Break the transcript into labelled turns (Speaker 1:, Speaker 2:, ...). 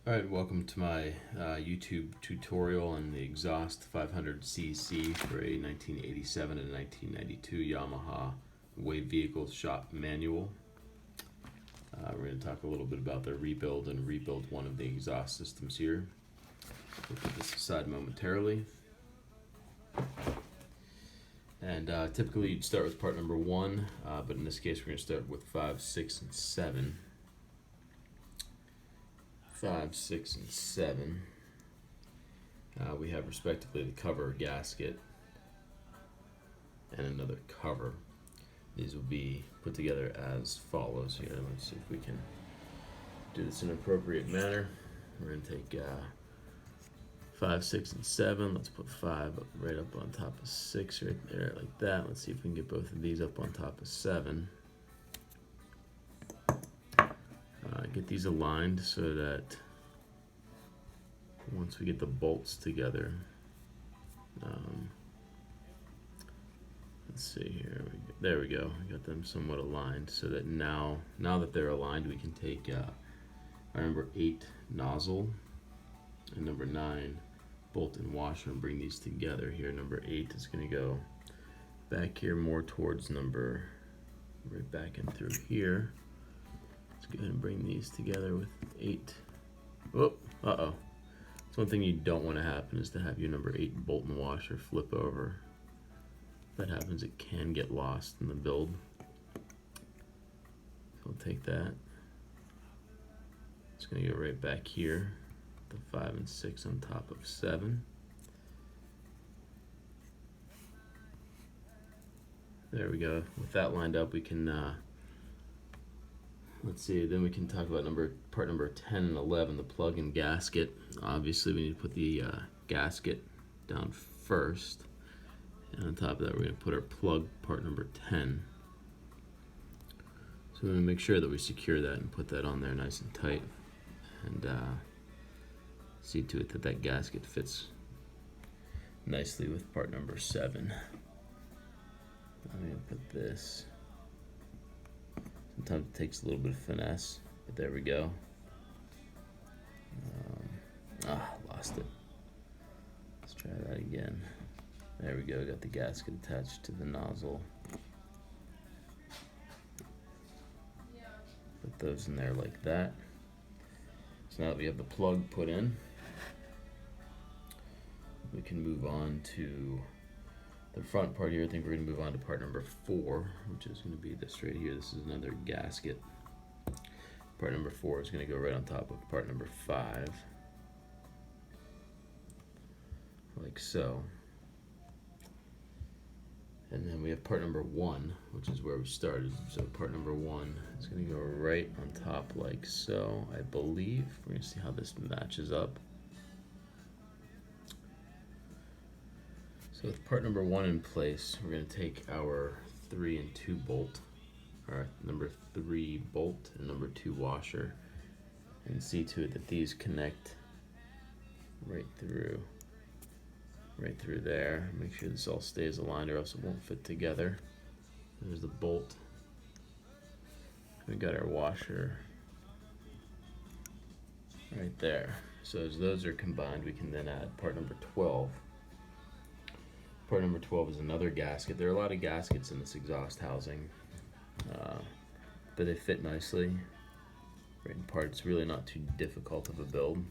Speaker 1: Alright, welcome to my YouTube tutorial on the exhaust 500cc for a 1987 and 1992 Yamaha Wave Vehicle Shop Manual. We're going to talk a little bit about the rebuild one of the exhaust systems here. We'll put this aside momentarily. And typically you'd start with part number 1, but in this case we're going to start with 5, 6, and 7. 5, 6, and 7. We have respectively the cover, gasket, and another cover. These will be put together as follows here. Let's see if we can do this in an appropriate manner. We're going to take 5, 6, and 7. Let's put 5 right up on top of 6 right there like that. Let's see if we can get both of these up on top of 7. Get these aligned so that once we get the bolts together, let's see here, there we go, we got them somewhat aligned so that now that they're aligned, we can take our number 8 nozzle and number 9 bolt and washer and bring these together here. Number 8 is going to go back here more towards right back in through here. Let's go ahead and bring these together with 8. Oh, so one thing you don't want to happen is to have your number 8 bolt and washer flip over. If that happens, it can get lost in the build. So we'll take that. It's going to go right back here, the 5 and 6 on top of 7. There we go. With that lined up, we can let's see, then we can talk about part number 10 and 11, the plug and gasket. Obviously, we need to put the gasket down first. And on top of that, we're going to put our plug, part number 10. So we're going to make sure that we secure that and put that on there nice and tight. And see to it that that gasket fits nicely with part number 7. I'm going to put this. Sometimes it takes a little bit of finesse, but there we go. Lost it. Let's try that again. There we go, got the gasket attached to the nozzle. Put those in there like that. So now that we have the plug put in, we can move on to the front part here. I think we're going to move on to part number 4, which is going to be this right here. This is another gasket. Part number 4 is going to go right on top of part number 5, like so. And then we have part number 1, which is where we started. So part number 1 is going to go right on top like so, I believe. We're going to see how this matches up. So with part number 1 in place, we're going to take our 3 and 2 bolt, or number 3 bolt and number 2 washer, and see to it that these connect right through there. Make sure this all stays aligned or else it won't fit together. There's the bolt. We got our washer right there. So as those are combined, we can then add part number 12. Part number 12 is another gasket. There are a lot of gaskets in this exhaust housing, but they fit nicely. Right in part, it's really not too difficult of a build.